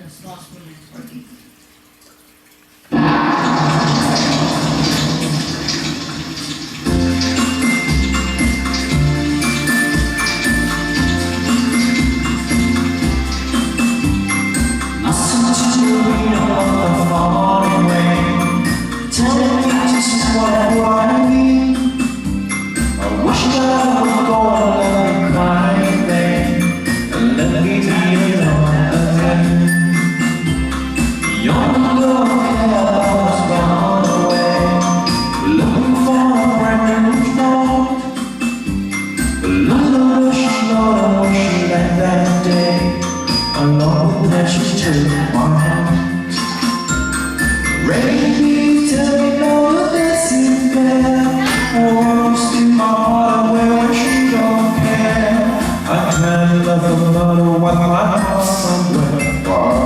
Yes, last minute party. Listen to the beat of the falling rain. Tell me just what I wanna be. I wish that I would go and let me cry in vain, and let me be alone again. Young girl, I was gone away, looking for a brand new thought. But Lord, she know when she left that day, along with precious to my heart. Baby, tell me now that this is bad. Words in my heart where she don't care. I can't love her, but what my heart somewhere far